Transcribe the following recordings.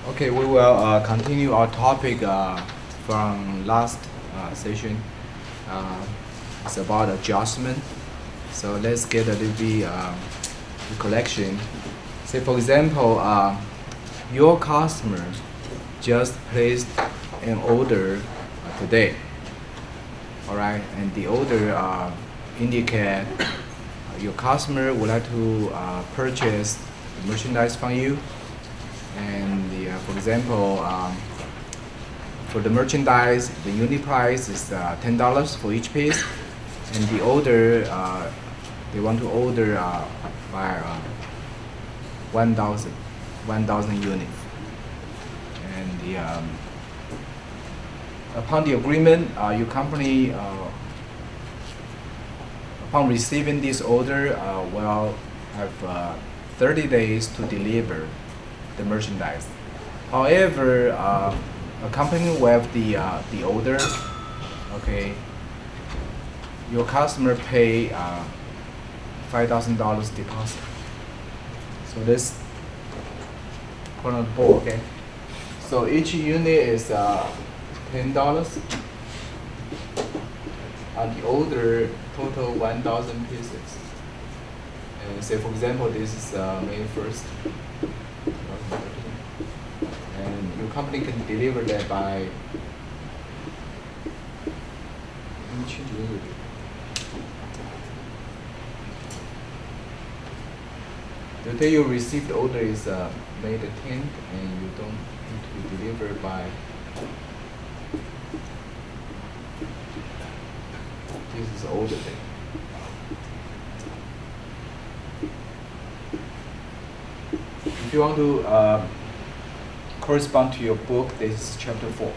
Okay, we will continue our topic from last session. It's about adjustment. So let's get a little bit recollection. Say for example, your customer just placed an order today. All right, and the order indicate your customer would like to purchase the merchandise from you. And for example, for the merchandise, the unit price is $10 for each piece, and the order they want to order by 1,000 units. And upon the agreement, your company, upon receiving this order, will have 30 days to deliver the merchandise. However, accompanying with the order, okay, your customer pay $5,000 deposit. So this put on the board, okay. So each unit is $10. And the order total 1,000 pieces. And say for example, this is May 1st. And your company can deliver that by. Let me change a little bit. The day you receive the order is May the 10th, and you don't need to deliver by. This is the order day. If you want to correspond to your book, this is chapter 4.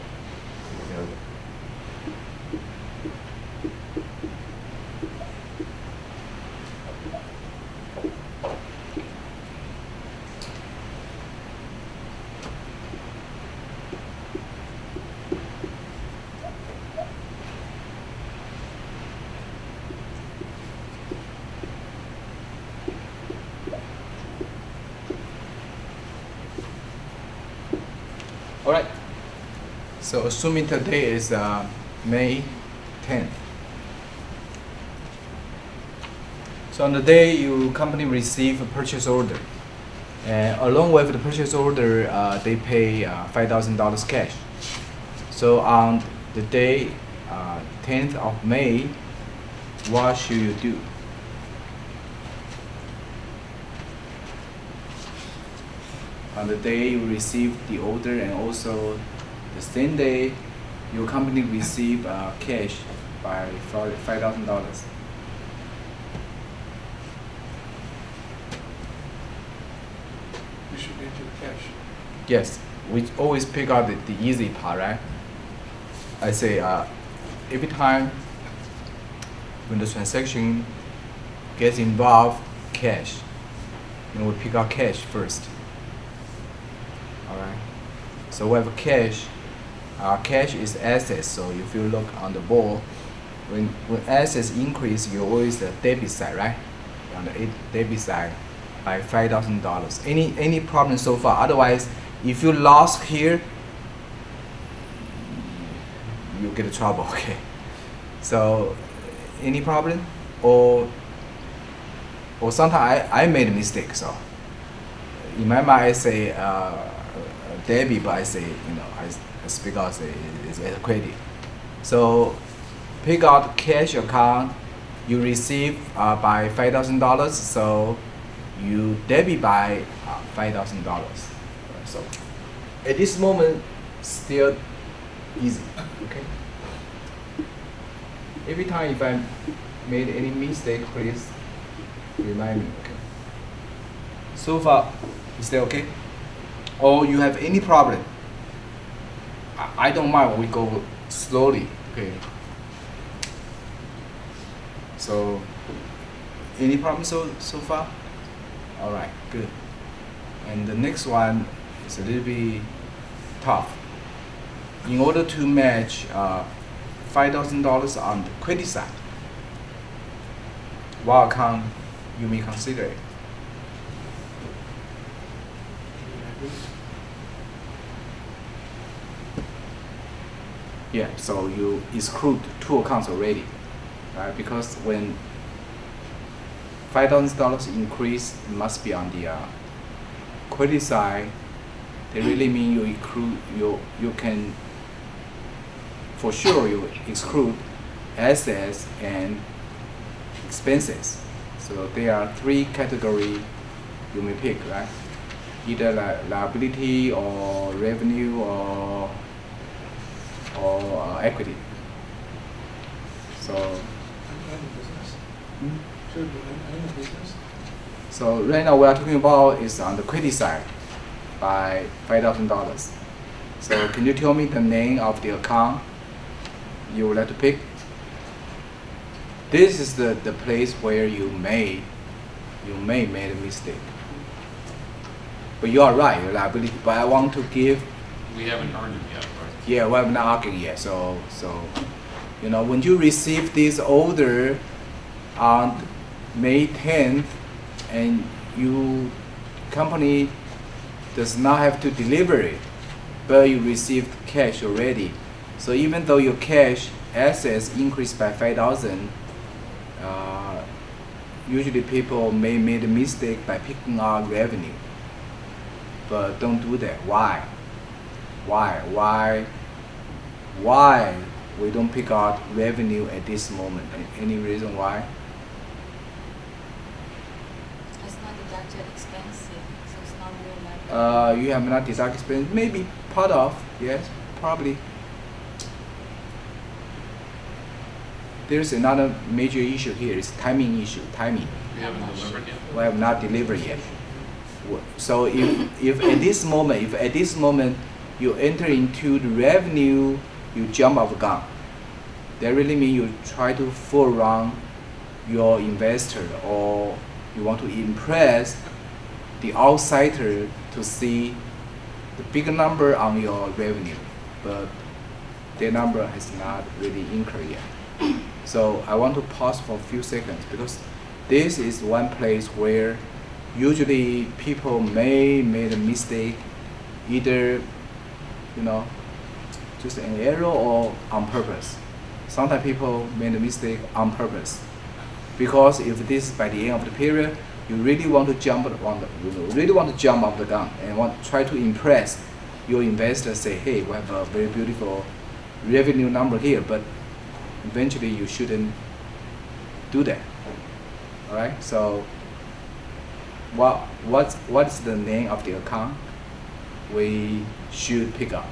All right. So assuming today is May 10th. So on the day your company receive a purchase order, and along with the purchase order, they pay $5,000 cash. So on the day 10th of May, what should you do? On the day you receive the order, and also the same day your company receive cash by $5,000. You should enter cash. Yes, we always pick out the easy part, right? I say every time when the transaction gets involved cash, we pick out cash first. Alright, so we have cash. Cash is assets. So if you look on the board, when assets increase, you always the debit side, right? On the debit side, by $5,000. Any problem so far? Otherwise, if you lost here, you get in trouble. Okay. So, any problem? Or sometimes I made a mistake. So, in my mind, I say. Debit, but I say, I speak out, say it's a credit. So pick out cash account, you receive by $5,000, so you debit by $5,000. So at this moment, still easy, okay? Every time if I made any mistake, please remind me, okay? So far, is that okay? Or you have any problem, I don't mind, we go slowly, okay? So, any problem so far? All right, good. And the next one is a little bit tough. In order to match $5,000 on the credit side, what account you may consider it? Yeah, so you exclude two accounts already, right? Because when $5,000 increase, it must be on the credit side. They really mean you include you can for sure you exclude assets and expenses. So there are three categories you may pick, right? Either liability or revenue or equity. So I'm in business. Should be I'm in business. so right now we are talking about is on the credit side by $5,000. So can you tell me the name of the account you would like to pick? This is the place where you may made a mistake. But you are right, your liability. But I want to give. We haven't earned it yet, right? Yeah, we have not argued yet. So when you receive this order on May 10th, and you company does not have to deliver it, but you received cash already. So even though your cash assets increased by 5,000, usually people may make a mistake by picking out revenue. But don't do that. Why we don't pick out revenue at this moment? Any reason why? It's not deducted expensive, so it's not real liability. You have not deducted expense. Maybe part of, yes, probably. There's another major issue here. It's timing issue. Timing. We haven't delivered yet. We have not delivered yet. So if at this moment you enter into the revenue, you jump off the gun. That really means you try to fool your investor, or you want to impress the outsider to see the bigger number on your revenue, but the number has not really incurred yet. So I want to pause for a few seconds, because this is one place where usually people may make a mistake, either just an error or on purpose. Sometimes people make a mistake on purpose, because if this is by the end of the period, you really want to jump off the gun and try to impress your investor. Say, hey, we have a very beautiful revenue number here, but eventually you shouldn't do that. All right. So, what's the name of the account we should pick up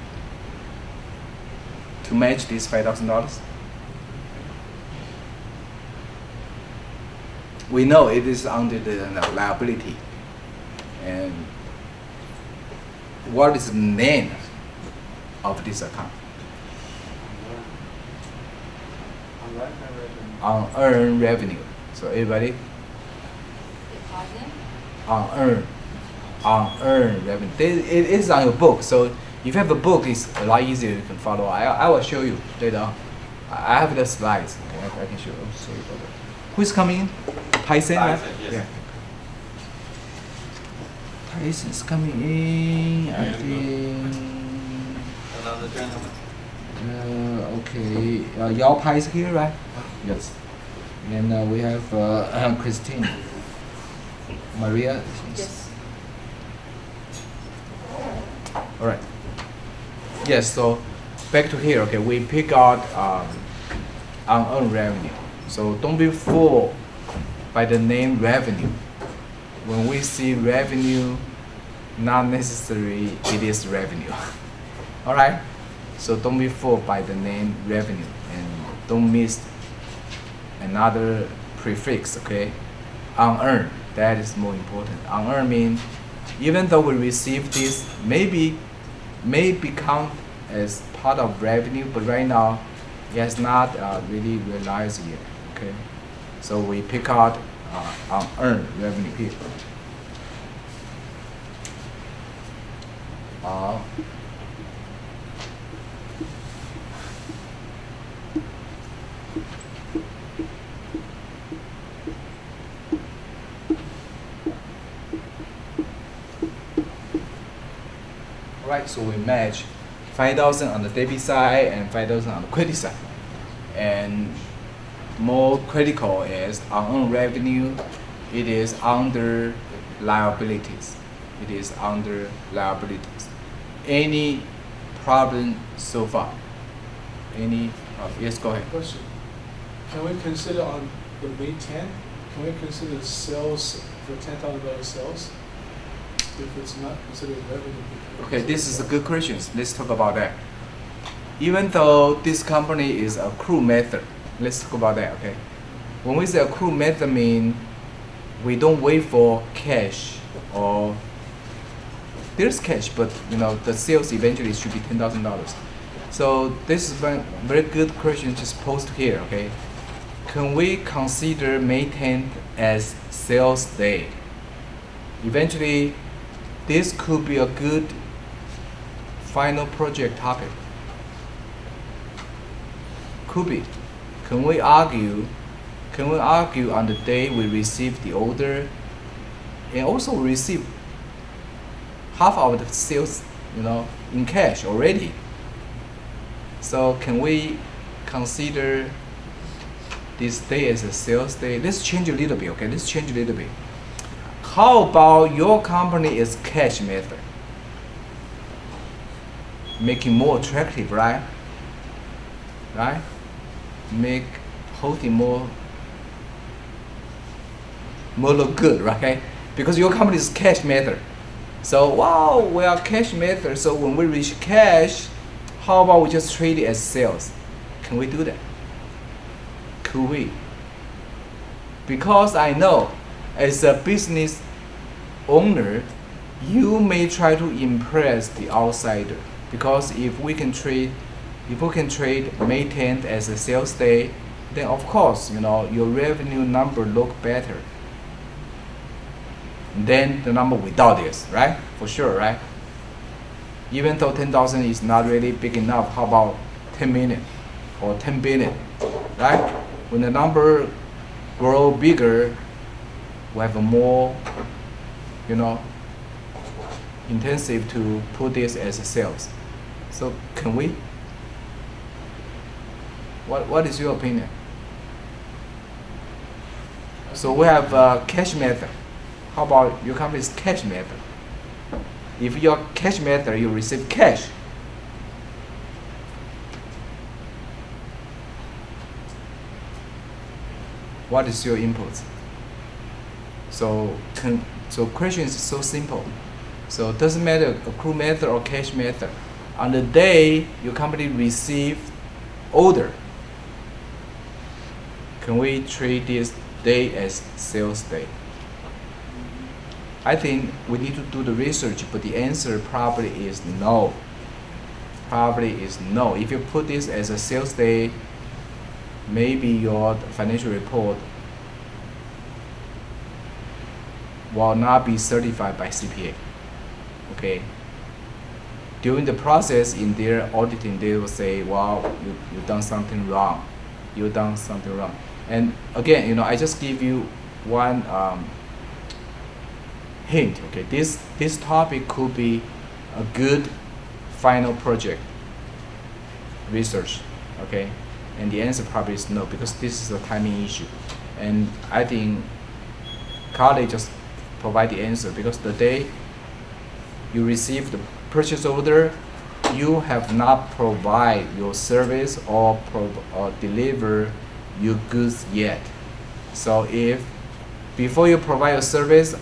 to match this $5,000? We know it is under the liability. And what is the name of this account? Unearned revenue. So everybody? Deposit? Unearned revenue. It is on your book. So if you have a book, it's a lot easier. You can follow. I will show you later on. I have the slides. Okay, I can show you. Who's coming in? Tyson, right? Yes. Yeah. Tyson's coming in. I think. Another gentleman. Okay. Yao Pai is here, right? Yes. And we have Christine. Maria. Yes. All right. Yes. So back to here. Okay, we pick out unearned revenue. So don't be fooled by the name revenue. When we see revenue, not necessarily it is revenue. All right. So don't be fooled by the name revenue, and don't miss another prefix. Okay, unearned. That is more important. Unearned means even though we receive this, may become as part of revenue, but right now it has not really realized yet. Okay, so we pick out unearned revenue here. Right, so we match 5,000 on the debit side and 5,000 on the credit side. And more critical is unearned revenue. It is under liabilities. It is under liabilities. Any problem so far? Any? Yes, go ahead. Question. Can we consider on the May 10, can we consider sales for $10,000 sales? If it's not considered revenue? Okay, this is a good question. Let's talk about that. Even though this company is accrue method, let's talk about that, okay? When we say accrue method, mean we don't wait for cash, or there's cash, but the sales eventually should be $10,000. So this is a very good question just posed here, okay? Can we consider May 10th as sales day? Eventually, this could be a good final project topic. Could be. Can we argue on the day we receive the order and also receive half of the sales, in cash already? So can we consider this day as a sales day? Let's change a little bit, okay? Let's change a little bit. How about your company is cash method? Making more attractive, right? Right? Make whole thing more look good, right? Okay? Because your company is cash method. So wow, we are cash method. So when we reach cash, how about we just treat it as sales? Can we do that? Could we? Because I know as a business owner, you may try to impress the outsider. Because if we can trade May 10th as a sales day, then of course, your revenue number look better than the number without this, right? For sure, right? Even though 10,000 is not really big enough, how about 10 million or 10 billion, right? When the number grow bigger, we have a more, intensive to put this as a sales. So can we? What is your opinion? So we have cash method. How about your company's cash method? If your cash method, you receive cash. What is your input? So question is so simple. So it doesn't matter accrue method or cash method. On the day your company receive order, can we treat this day as sales day? I think we need to do the research, but the answer probably is no. Probably is no. If you put this as a sales day, maybe your financial report will not be certified by CPA. Okay. During the process in their auditing, they will say, "Wow, you done something wrong. You done something wrong." And again, I just give you one hint. Okay, this topic could be a good final project research. Okay, and the answer probably is no, because this is a timing issue, and I think college just provide the answer, because the day you receive the purchase order, you have not provide your service or deliver your goods yet. So if before you provide your service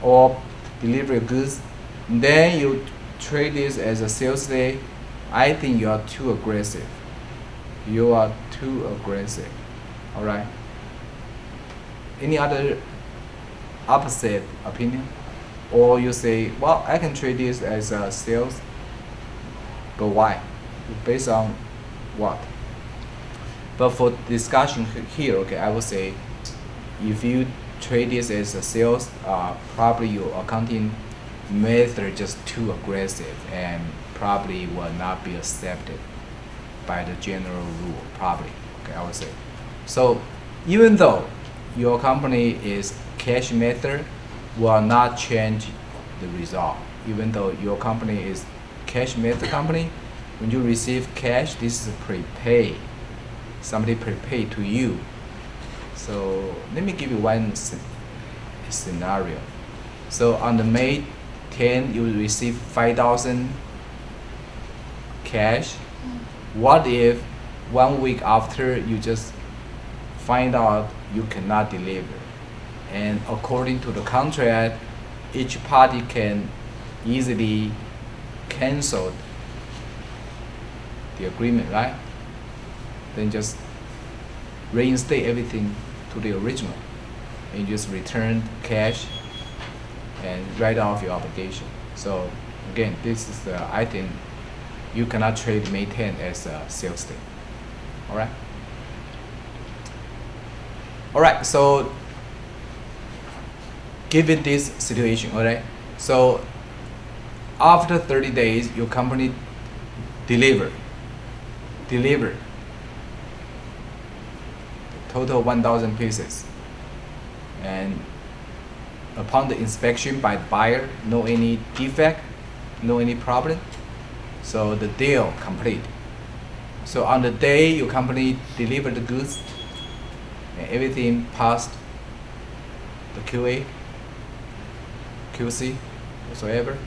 or deliver your goods, then you treat this as a sales day, I think you are too aggressive. You are too aggressive. All right. Any other opposite opinion? Or you say, well, I can treat this as a sales, but why? Based on what? But for discussion here, okay, I would say if you treat this as a sales, probably your accounting method just too aggressive and probably will not be accepted by the general rule, probably, okay, I would say. So even though your company is cash method, will not change the result. Even though your company is cash method company, when you receive cash, this is prepay. Somebody prepay to you. So let me give you one scenario. So on the May 10, you will receive 5,000 cash. What if 1 week after you just find out you cannot deliver? And according to the contract, each party can easily cancel the agreement, right? Then just reinstate everything to the original and just return cash and write off your obligation. So again, this is I think you cannot trade May 10 as a sales day. All right. All right. So given this situation, all right. So after 30 days, your company deliver total 1,000 pieces, and upon the inspection by the buyer, no any defect, no any problem, so the deal complete. So on the day your company delivered the goods and everything passed the QA, QC, whatsoever.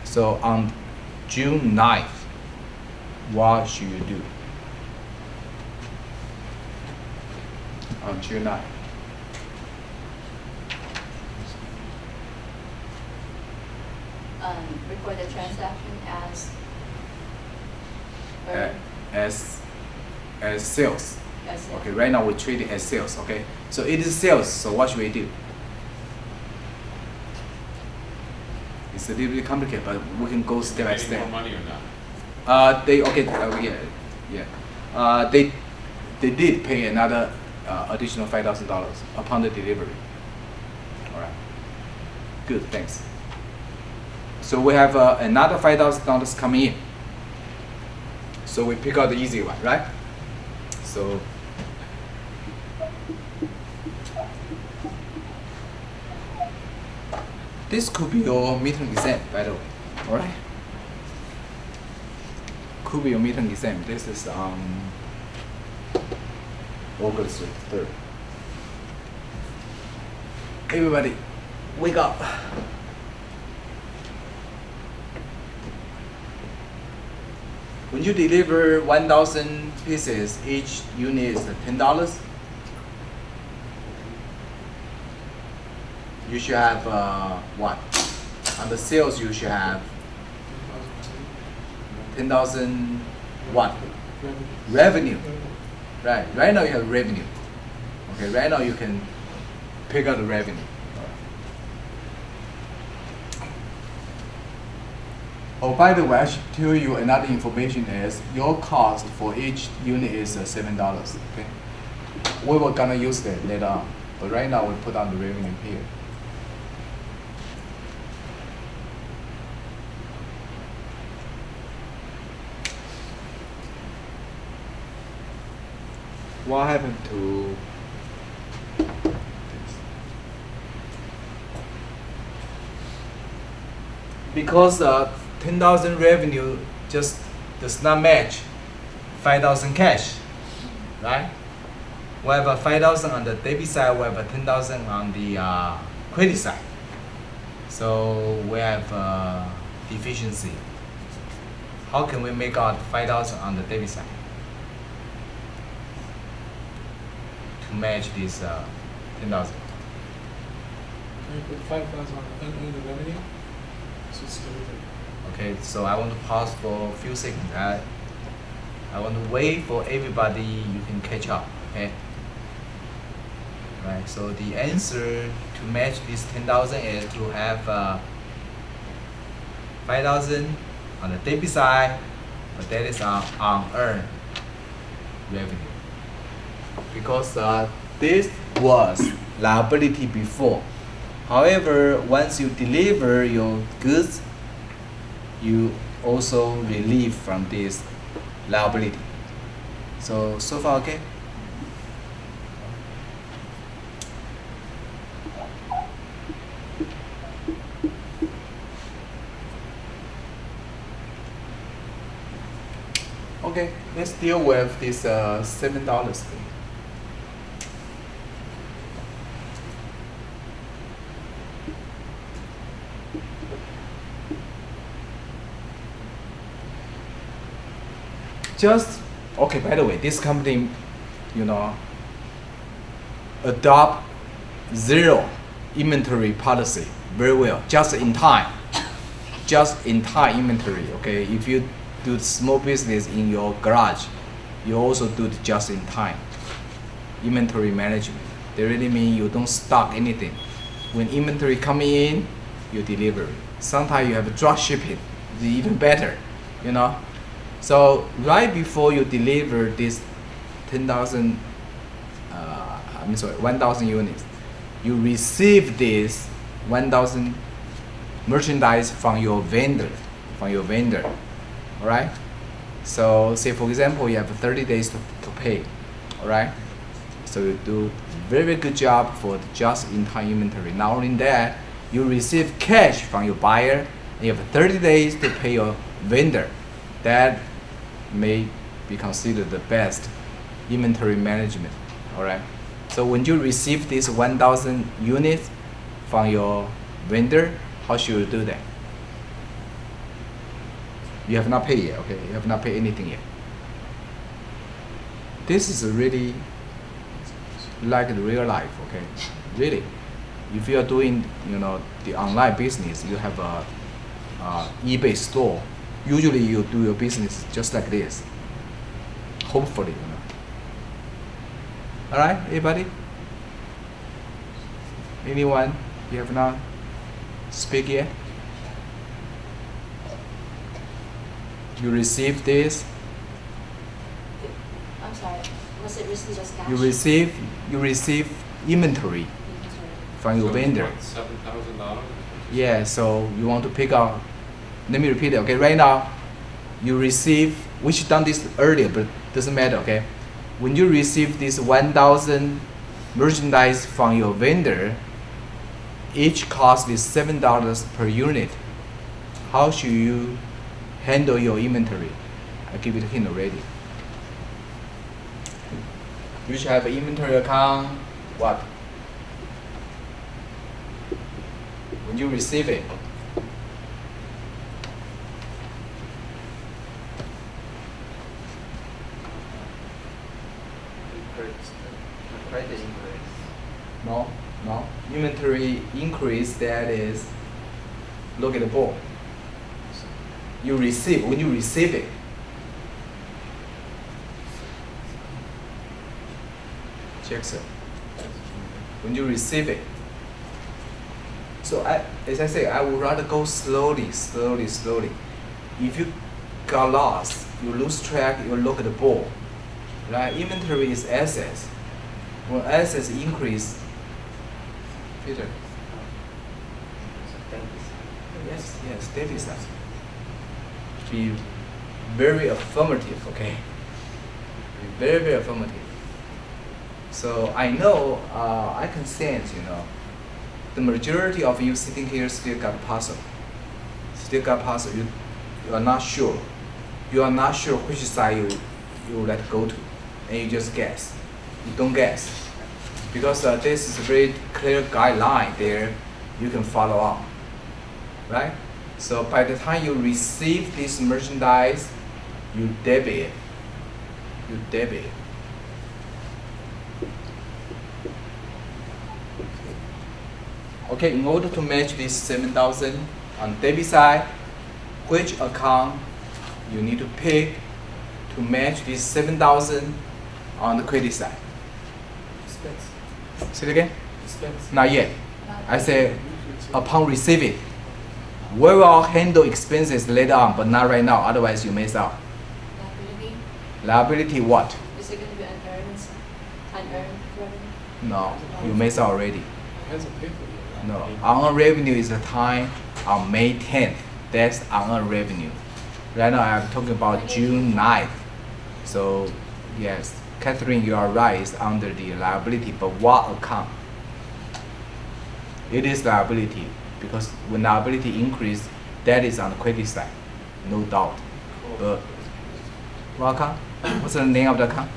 So on June 9th, what should you do? On June 9th. Record the transaction as As sales. as Okay, right now we treat it as sales. Okay, so it is sales. So what should we do? It's a little bit complicated, but we can go step by Getting step. more money or not? They did pay another additional $5,000 upon the delivery. All right, good, thanks. So we have another $5,000 coming in. So we pick out the easy one, right? So this could be your midterm exam, by the way. All right. Could be your midterm exam. This is August 3rd. Everybody, wake up. When you deliver 1,000 pieces, each unit is $10. You should have what? On the sales, you should have 10,000 what? Revenue. Right. Right now you have revenue. Okay. Right now you can pick out the revenue. Oh, by the way, I should tell you another information is your cost for each unit is $7. Okay. We were gonna use that later on, but right now we put on the revenue here. What happened to this? Because 10,000 revenue just does not match 5,000 cash, right? We have a 5,000 on the debit side, we have a 10,000 on the credit side. So we have deficiency. How can we make out 5,000 on the debit side to match this 10,000? Can you put 5,000 on the revenue? So it's everything. Okay, so I want to pause for a few seconds. I want to wait for everybody. You can catch up. Okay. Right. So the answer to match this 10,000 is to have 5,000 on the debit side, but that is on unearned revenue. Because this was liability before. However, once you deliver your goods, you also relieve from this liability. So far okay? Okay, let's deal with this $7 thing. Just okay. By the way, this company, adopt zero inventory policy very well. Just in time inventory. Okay, if you do small business in your garage, you also do the just in time inventory management. They really mean you don't stock anything. When inventory coming in, you deliver. Sometimes you have drop shipping, it's even better. So right before you deliver this 10,000, 1,000 units, you receive this 1,000 merchandise from your vendor. All right. So say for example, you have 30 days to pay. All right. So you do very good job for the just-in-time inventory. Not only that, you receive cash from your buyer, and you have 30 days to pay your vendor. That may be considered the best inventory management. All right. So when you receive this 1,000 units from your vendor, how should you do that? You have not paid yet. Okay, you have not paid anything yet. This is really like the real life. Okay, really. If you are doing, the online business, you have a eBay store. Usually you do your business just like this. Hopefully, All right, everybody? Anyone? You have not speak yet? You receive this. I'm sorry. Was it recently just cash? You receive inventory from your vendor. $7,000. Yeah, so you want to pick up. Let me repeat it. Okay, right now you receive. We should done this earlier, but doesn't matter. Okay, when you receive this 1,000 merchandise from your vendor, each cost is $7 per unit. How should you handle your inventory? I give you the hint already. You should have an inventory account. What? When you receive it, no, inventory increase, that is, look at the board. When you receive it, check sir. When you receive it. So as I say, I would rather go slowly. If you got lost, you lose track, you look at the board. Right? Inventory is assets. When assets increase, Peter. Yes, debit side. Be very affirmative, okay? Be very affirmative. So I know, I can sense, the majority of you sitting here still got puzzle. You are not sure. You are not sure which side you let go to, and you just guess. You don't guess, because this is a very clear guideline there. You can follow up, right? So by the time you receive this merchandise, you debit. Okay, in order to match this 7,000 on debit side, which account you need to pick to match this 7,000 on the credit side? Expense. Say it again? Expense. Not yet. I said upon receiving. We will handle expenses later on, but not right now. Otherwise, you miss out. Liability? Liability what? Is it going to be unearned revenue? No, you miss out already. It hasn't paid for it yet. No, unearned revenue is the time on May 10th. That's unearned revenue. Right now, I'm talking about June 9th. So, yes, Catherine, you are right. It's under the liability, but what account? It is liability, because when liability increase, that is on the credit side, no doubt. But What account? What's the name of the account?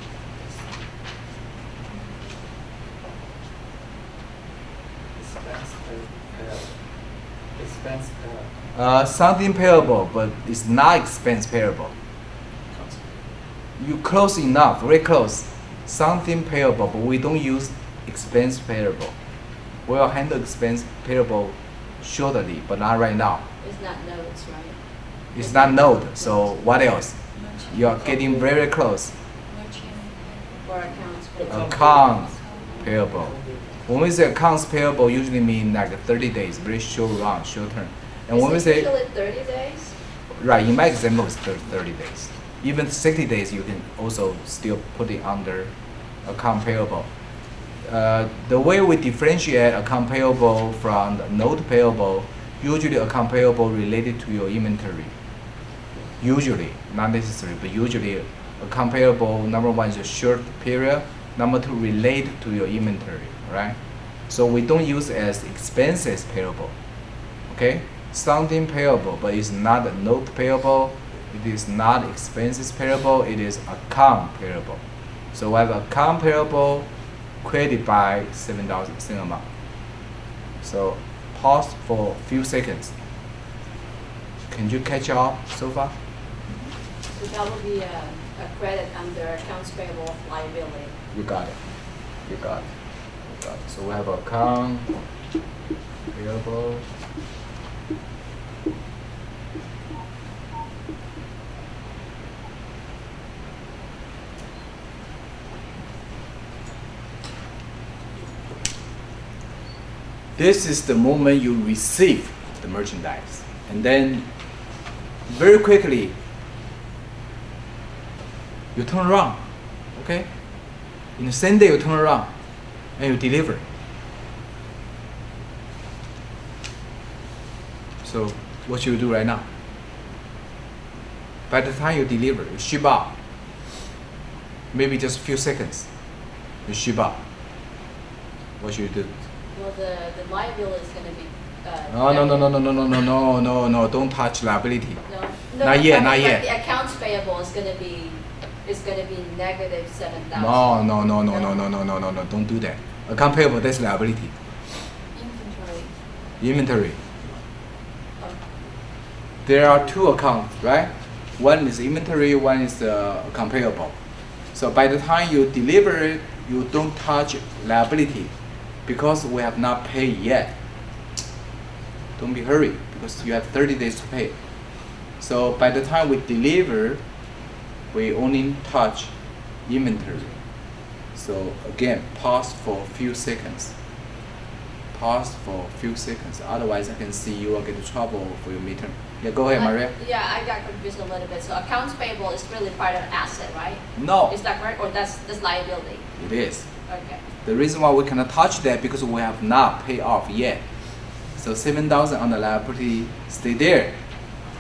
Expense payable. Something payable, but it's not expense payable. You close enough, very close. Something payable, but we don't use expense payable. We'll handle expense payable shortly, but not right now. It's not notes, right? It's not note, so what else? Merchant. You are getting very close. Merchant or accounts payable. Account payable. When we say accounts payable, usually mean like 30 days, very short run, short term. And when we Is it say, usually 30 days? right, in my example, it's 30 days. Even 60 days, you can also still put it under account payable. The way we differentiate account payable from the note payable, usually account payable related to your inventory. Usually, not necessary, but usually account payable, number one is a short period, number two relate to your inventory, right? So we don't use it as expenses payable, okay? Something payable, but it's not a note payable, it is not expenses payable, it is account payable. So we have account payable credited by 7,000 same amount. So pause for a few seconds. Can you catch up so far? So that would be a credit under accounts payable liability. You got it. You got it. You got it. So we have account payable. This is the moment you receive the merchandise. And then very quickly you turn around, okay? In the same day you turn around and you deliver. So what should you do right now? By the time you deliver, you ship out. Maybe just a few seconds, you ship out. What should you do? Well, the liability is going to be. No, don't touch liability. No, Not yet, I mean, not like yet. the accounts payable is going to be negative 7,000. No, don't do that. Account payable, that's liability. Inventory. Inventory. Oh, There are two accounts, right? One is inventory, one is account payable. So by the time you deliver it, you don't touch liability because we have not paid yet. Don't be hurried because you have 30 days to pay. So by the time we deliver, we only touch inventory. So again, pause for a few seconds. Pause for a few seconds. Otherwise, I can see you will get in trouble for your midterm. Yeah, go ahead, Maria. Yeah, I got confused a little bit. So accounts payable is really part of asset, right? No, Is that correct? Or that's liability? it is. Okay. The reason why we cannot touch that because we have not paid off yet. So 7,000 on the liability stay there.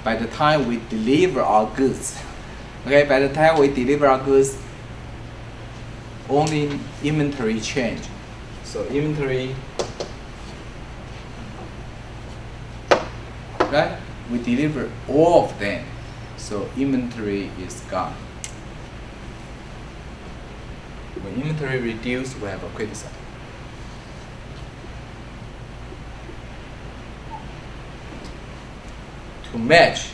By the time we deliver our goods, okay, by the time we deliver our goods, only inventory change. So inventory, right? We deliver all of them. So inventory is gone. When inventory reduced, we have a credit side. To match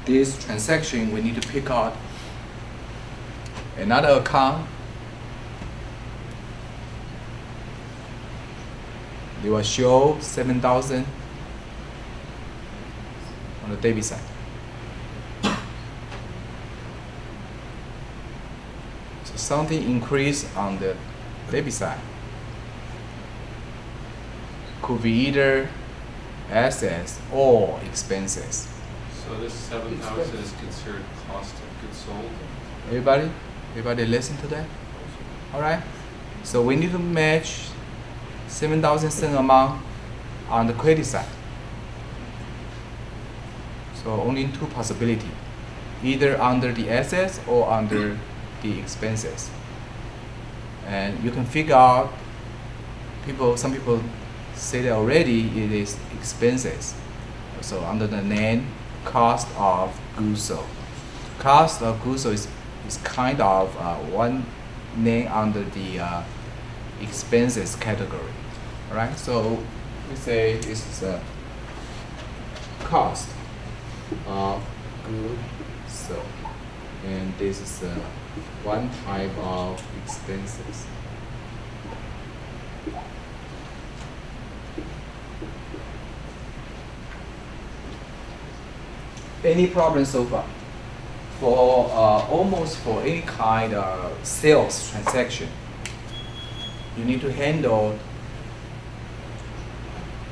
this transaction, we need to pick out another account. They will show 7,000 on the debit side. So something increased on the debit side. Could be either assets or expenses. So this 7,000 is considered cost of goods sold? Everybody listen to that? Alright? So we need to match 7,000 same amount on the credit side. So only two possibilities. Either under the assets or under the expenses. And you can figure out some people say that already it is expenses. So under the name cost of goods sold. cost of goods sold is kind of one name under the expenses category. Alright, so we say this is a cost of goods sold, and this is one type of expenses. Any problem so far? For almost for any kind of sales transaction, you need to handle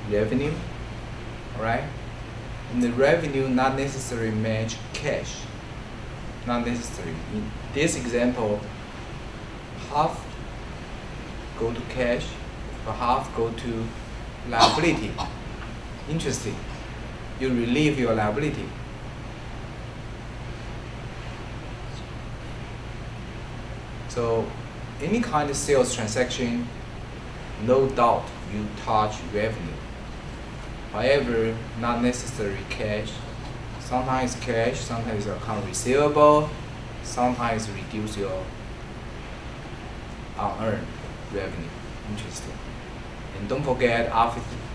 revenue, alright? And the revenue not necessarily match cash. Not necessary. In this example, half go to cash, or half go to liability. Interesting. You relieve your liability. So any kind of sales transaction, no doubt you touch revenue. However, not necessarily cash. Sometimes cash, sometimes account receivable, sometimes reduce your unearned revenue. Interesting. And don't forget,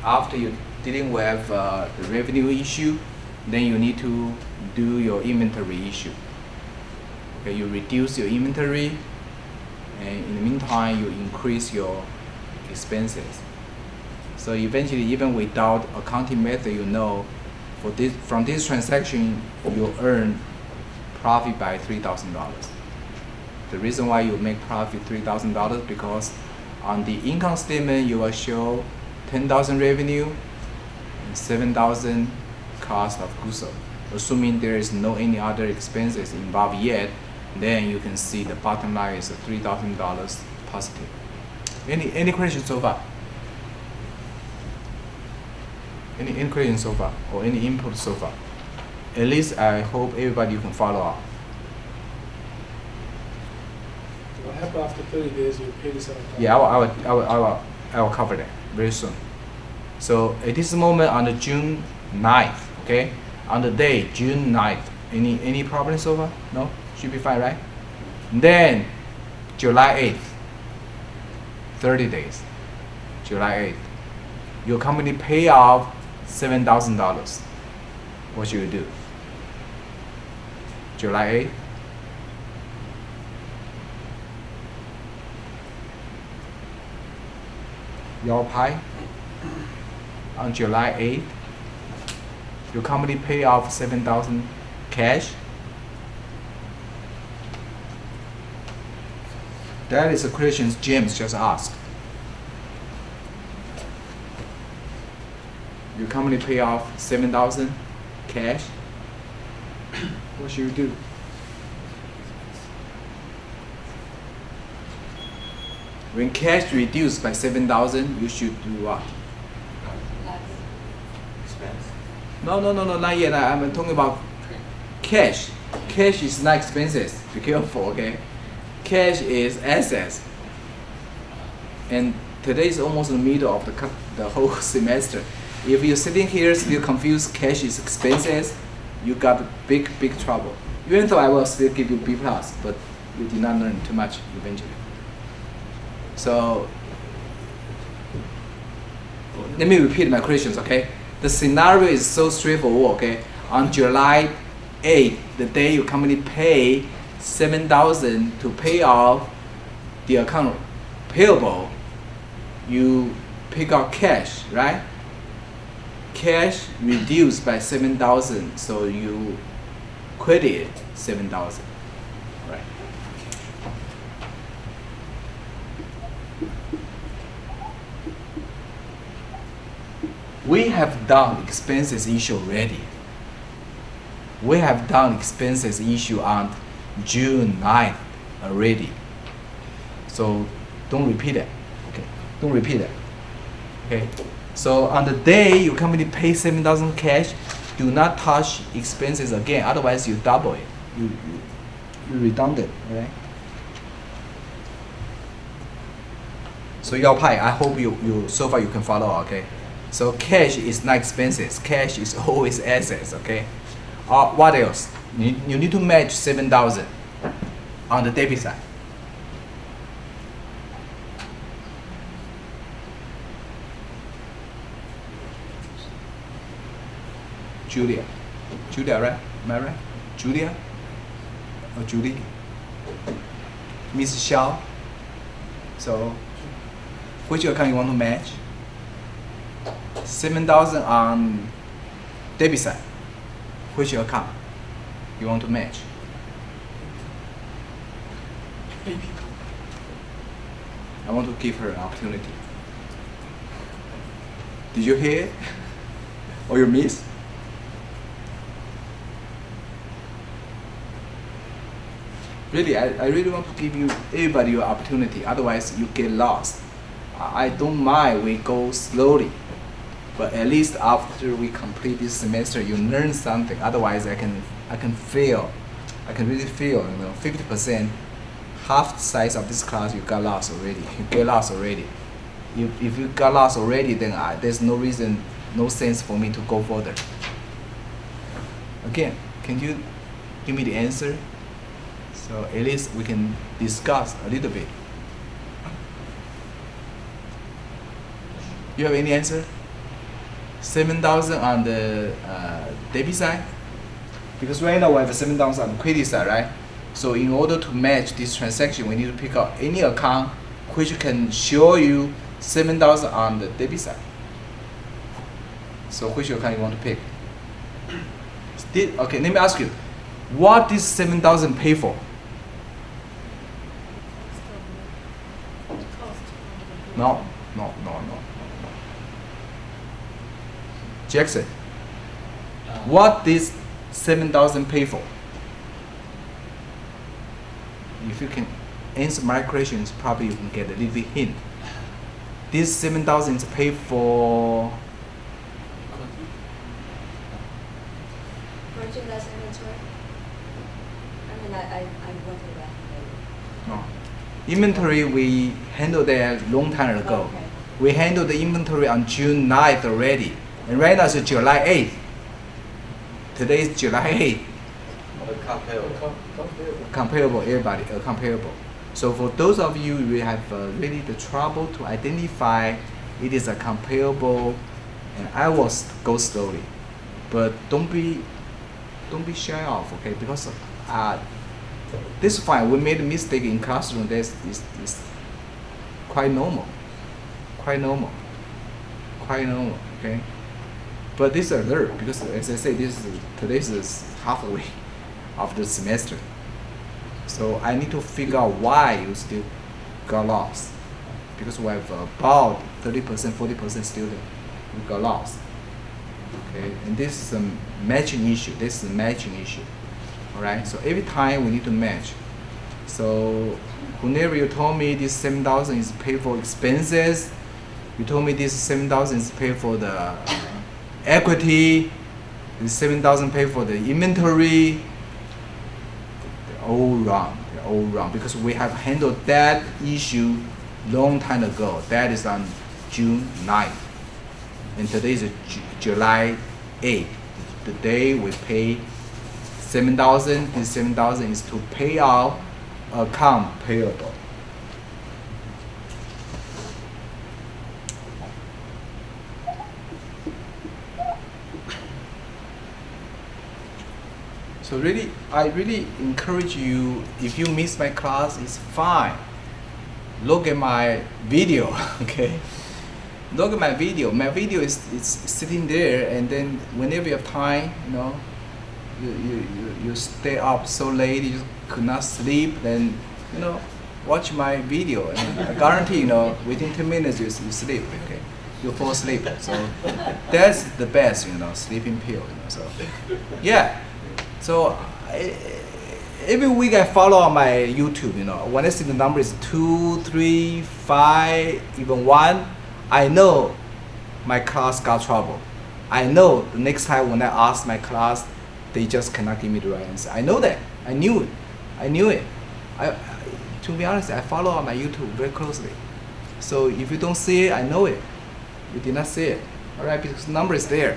after you dealing with the revenue issue, then you need to do your inventory issue. Okay, you reduce your inventory, and in the meantime, you increase your expenses. So eventually, even without accounting method, you know, from this transaction, you earn profit by $3,000. The reason why you make profit $3,000 because on the income statement you will show 10,000 revenue and 7,000 cost of goods sold. Assuming there is no any other expenses involved yet, then you can see the bottom line is $3,000 positive. Any questions so far? Any questions so far, or any input so far? At least I hope everybody can follow up. What happens after 30 days? You pay the $7,000. Yeah, I will cover that very soon. So at this moment on the June 9th, okay, on the day June 9th, any problems so far? No, should be fine, right? Then July 8th, 30 days, July 8th, your company pay off $7,000. What should you do? July 8th. Your pie. On July 8th, your company pay off 7,000 cash. That is a question James just asked. Your company pay off 7,000 cash. What should you do? When cash reduced by 7,000, you should do what? Expense. No, not yet. I'm talking about cash. Cash is not expenses. Be careful, okay? Cash is assets. And today is almost the middle of the whole semester. If you're sitting here still confused, cash is expenses, you got big trouble. Even though I will still give you B+, but you did not learn too much eventually. So let me repeat my questions, okay? The scenario is so straightforward, okay? On July 8th, the day your company pay 7,000 to pay off the account payable, you pick up cash, right? Cash reduced by 7,000, so you credit 7,000, right? We have done expenses issue already. We have done expenses issue on June 9th already. So don't repeat it. Okay. Don't repeat it. Okay. So on the day your company pay 7,000 cash, do not touch expenses again. Otherwise you double it. You redundant, right? So your pie, I hope you so far you can follow, okay? So cash is not expenses. Cash is always assets, okay? What else? You need to match 7,000 on the debit side. Julia, right? Am I right? Julia or Julie? Miss Xiao. So, which account you want to match? 7,000 on debit side. Which account you want to match? I want to give her an opportunity. Did you hear it? Or you miss? Really, I really want to give you everybody your opportunity. Otherwise, you get lost. I don't mind we go slowly, but at least after we complete this semester, you learn something. Otherwise, I can feel, I can really feel, 50%, half the size of this class, you got lost already. You get lost already. If you got lost already, then there's no reason, no sense for me to go further. Again, can you give me the answer? So at least we can discuss a little bit. You have any answer? 7,000 on the debit side? Because right now we have 7,000 on the credit side, right? So in order to match this transaction, we need to pick out any account which can show you 7,000 on the debit side. So which account you want to pick? Okay, let me ask you, what this 7,000 pay for? No. Jackson, what this 7,000 pay for? If you can answer my questions, probably you can get a little bit hint. This 7,000 is paid for merchandise inventory. I mean, I went through that. no. Inventory. We handled that a long time ago. Okay. We handled the inventory on June 9th already, and right now it's July 8th. Today is July 8th. Comparable, everybody, comparable. So for those of you who have really the trouble to identify it is a comparable, and I will go slowly, but don't be shy off, okay? Because this is fine. We made a mistake in classroom. This is quite normal, okay? But this is alert because, as I say, today is halfway of the semester. So I need to figure out why you still got lost. Because we have about 30%, 40% student who got lost. Okay, and this is a matching issue. All right, so every time we need to match. So whenever you told me this 7,000 is paid for expenses, you told me this 7,000 is paid for the equity, this 7,000 paid for the inventory. They're all wrong because we have handled that issue long time ago. That is on June 9th. And today is July 8th. The day we pay 7,000. This 7,000 is to pay out account payable. So really, I really encourage you, if you miss my class, it's fine. Look at my video, okay? Look at my video. My video is sitting there, and then whenever you have time, you stay up so late, you could not sleep, then, watch my video. And I guarantee, within 10 minutes you sleep, okay? You fall asleep. So that's the best, sleeping pill, so yeah. So every week I follow on my YouTube, when I see the number is 2, 3, 5, even 1, I know my class got trouble. I know the next time when I ask my class, they just cannot give me the right answer. I know that. I knew it. To be honest, I follow on my YouTube very closely. So if you don't see it, I know it. You did not see it. All right, because the number is there.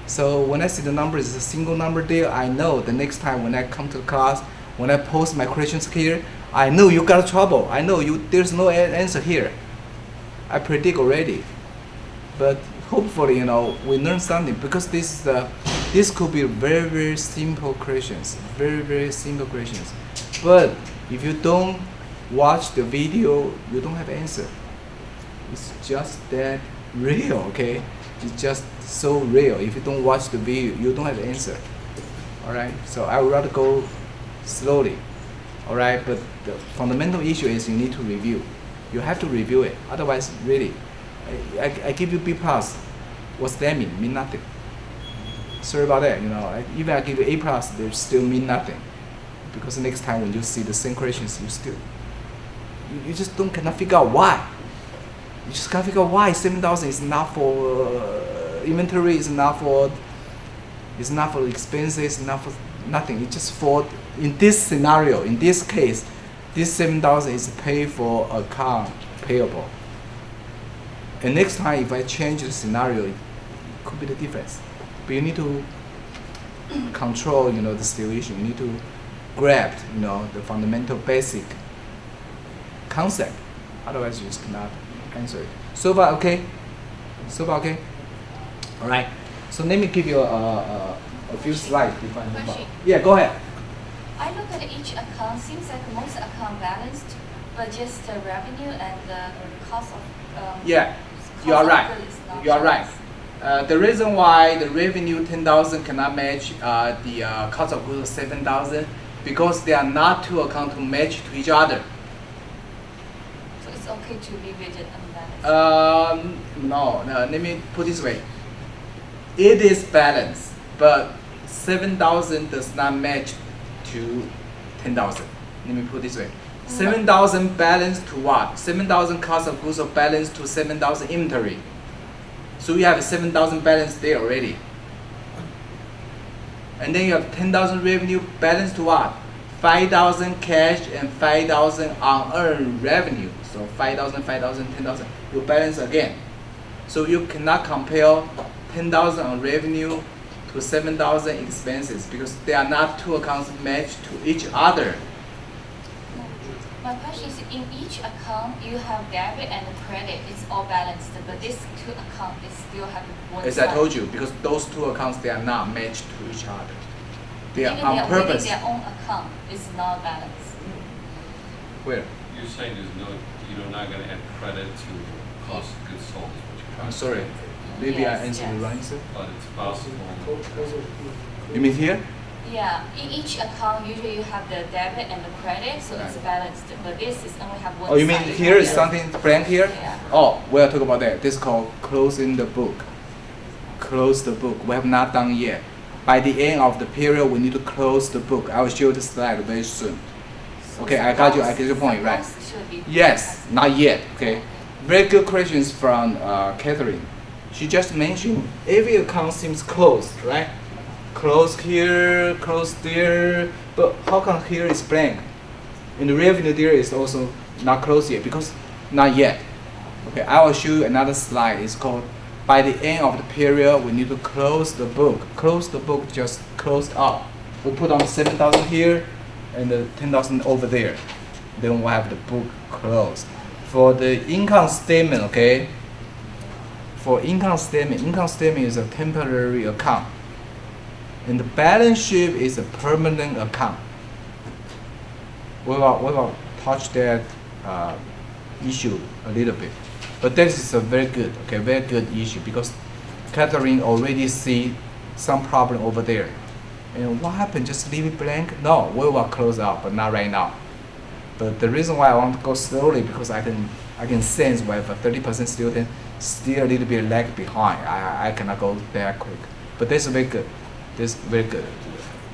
So when I see the number is a single number there, I know the next time when I come to the class, when I post my questions here, I know you got trouble. I know there's no answer here. I predict already. But hopefully, we learn something, because this could be very, very simple questions, very, very simple questions. But if you don't watch the video, you don't have answer. It's just that real, okay? It's just so real. If you don't watch the video, you don't have answer. All right. So I would rather go slowly. All right. But the fundamental issue is you need to review. You have to review it. Otherwise, really, I give you B plus. What's that mean? Mean nothing. Sorry about that. Even I give you A plus, they still mean nothing. Because next time when you see the same questions, you just cannot figure out why. You just can't figure out why 7,000 is not for inventory, is not for expenses, not for nothing. It's just for, in this scenario, in this case, this 7,000 is paid for account payable. And next time, if I change the scenario, it could be the difference. But you need to control, the situation. You need to grab, the fundamental basic concept. Otherwise, you just cannot answer it. So far, okay? All right. So let me give you a few slides before I move on. Question. Yeah, go ahead. I look at each account, seems like most account balanced, but just the revenue and the cost of Yeah, cost you are of right. goods is not You are right. balanced. The reason why the revenue 10,000 cannot match the cost of goods 7,000, because they are not two accounts to match to each other. So it's okay to leave it unbalanced. No, let me put this way. It is balanced, but 7,000 does not match to 10,000. Let me put this way. 7,000 balance to what? 7,000 cost of goods are balanced to 7,000 inventory. So you have 7,000 balance there already. And then you have 10,000 revenue balance to what? 5,000 cash and 5,000 unearned revenue. So 5,000, 5,000, 10,000. You balance again. So you cannot compare 10,000 on revenue to 7,000 expenses, because they are not two accounts matched to each other. My question is, in each account you have debit and credit, it's all balanced, but this two account is still have one As side. I told you, because those two accounts, they are not matched to each other. They are Even on within purpose. their own account is not balanced. Where? You're saying you're not gonna add credit to cost of goods sold, is what you're trying I'm to sorry. say. Maybe Yes, I answered the yes. wrong answer. But it's possible. You mean here? Yeah, in each account usually you have the debit and the credit, so it's Right. balanced. But this is only have one Oh, you mean side. here is something blank here? Yeah. Oh, we'll talk about that. This is called closing the book. Close the book. We have not done yet. By the end of the period, we need to close the book. I will show you the slide very soon. Okay, I got your point, right? Suppose should be Yes, not yet. Okay. Very good questions from Catherine. She just mentioned every account seems closed, right? Close here, close there, but how come here is blank? And the revenue there is also not closed yet, because not yet. Okay, I will show you another slide. It's called by the end of the period we need to close the book. Close the book, just close up. We put on 7,000 here and the 10,000 over there. Then we'll have the book closed. For the income statement, okay? For income statement is a temporary account. And the balance sheet is a permanent account. We will touch that issue a little bit. But this is a very good issue, because Catherine already see some problem over there. And what happened? Just leave it blank? No, we will close out, but not right now. But the reason why I want to go slowly, because I can sense we have a 30% student still a little bit lag behind. I cannot go that quick. But this is very good. This is very good.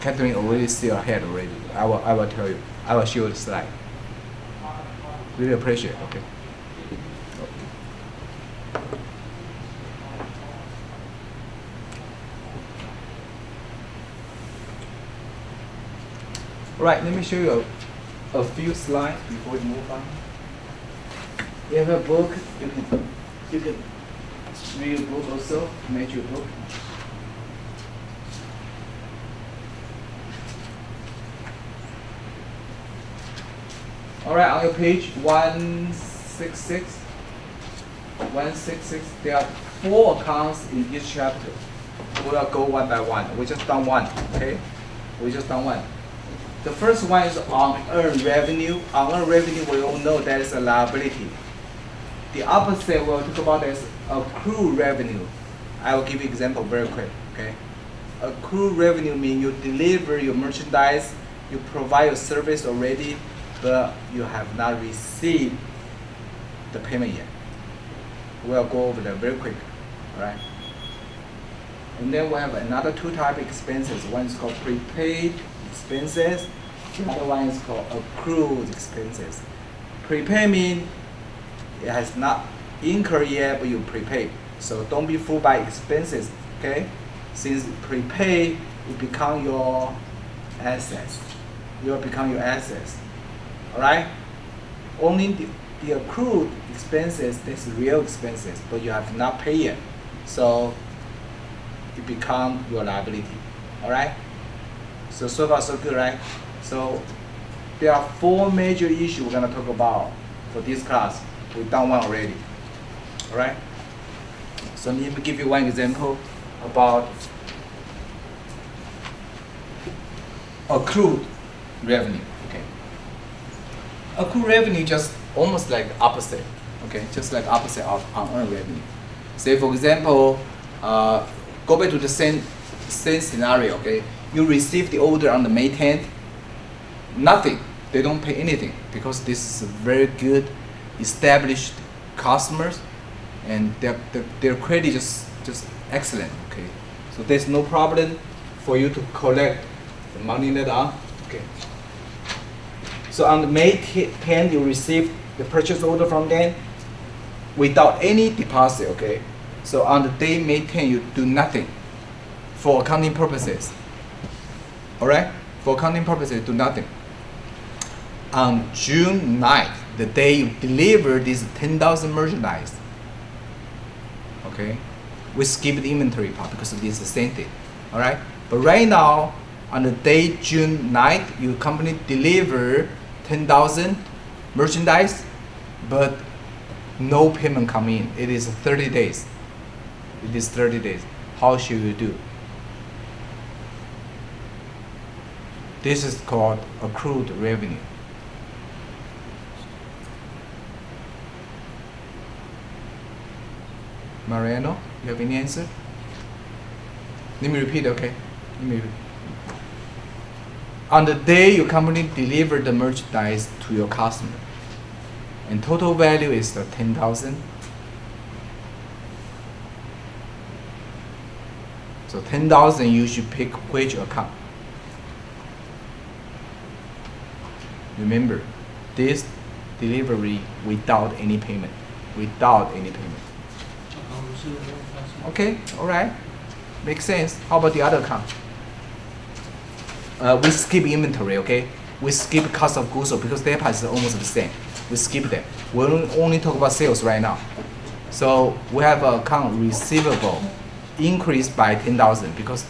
Catherine already see ahead already. I will tell you. I will show you the slide. Really appreciate it, okay? Right, let me show you a few slides before we move on. You have a book, you can read a book also, match your book. All right, on your page 166, there are 4 accounts in each chapter. We'll go one by one. We just done one, okay? We just done one. The first one is unearned revenue. Unearned revenue, we all know that is a liability. The opposite we'll talk about is accrued revenue. I will give you example very quick, okay? Accrued revenue means you deliver your merchandise, you provide your service already, but you have not received the payment yet. We'll go over that very quick, all right? And then we have another 2 type of expenses. One is called prepaid expenses. The other one is called accrued expenses. Prepaid means it has not incurred yet, but you prepay. So don't be fooled by expenses, okay? Since prepay, it become your assets. It will become your assets, all right? Only the accrued expenses, that's real expenses, but you have not paid yet. So it become your liability, all right? So far so good, right? So there are 4 major issues we're gonna talk about for this class. We've done one already, all right? So let me give you one example about accrued revenue, okay? Accrued revenue just almost like opposite, okay? Just like opposite of unearned revenue. Say for example, go back to the same scenario, okay? You receive the order on the May 10th, nothing. They don't pay anything because this is a very good established customers and their credit is just excellent, okay? So there's no problem for you to collect the money later on, okay? So on the May 10th, you receive the purchase order from them without any deposit, okay? So on the day May 10th, you do nothing for accounting purposes. All right? For accounting purposes, do nothing. On June 9th, the day you deliver this 10,000 merchandise, okay? We skip the inventory part because it is the same thing. All right? But right now, on the day June 9th, your company deliver 10,000 merchandise, but no payment come in. It is 30 days. It is 30 days. How should you do? This is called accrued revenue. Mariano, you have any answer? Let me repeat, okay? Let me repeat. On the day your company delivered the merchandise to your customer, and total value is the 10,000. So 10,000, you should pick which account. Remember, this delivery without any payment. Without any payment. Okay, all right. Makes sense. How about the other account? We skip inventory, okay? We skip cost of goods sold because their price is almost the same. We skip that. We'll only talk about sales right now. So we have an account receivable increased by 10,000 because,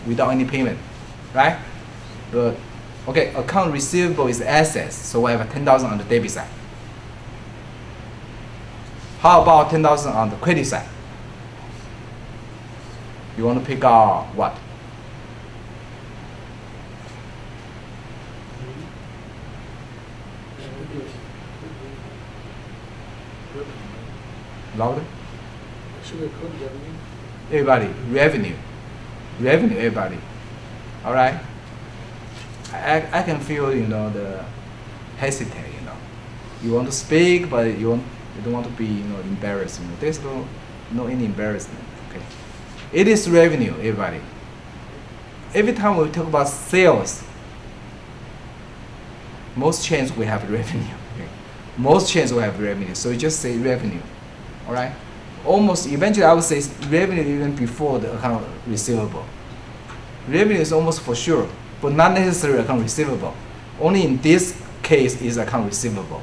without any payment, right? But okay, account receivable is assets, so we have 10,000 on the debit side. How about 10,000 on the credit side? You want to pick out what? Louder? Should we accrue revenue? Everybody, revenue. Revenue, everybody. All right? I can feel, the hesitate, You want to speak, but you don't want to be, embarrassed. There's no any embarrassment, okay? It is revenue, everybody. Every time we talk about sales, most chains we have revenue. Okay? Most chains we have revenue, so you just say revenue, all right? Almost, eventually I would say revenue even before the account receivable. Revenue is almost for sure, but not necessarily account receivable. Only in this case is account receivable.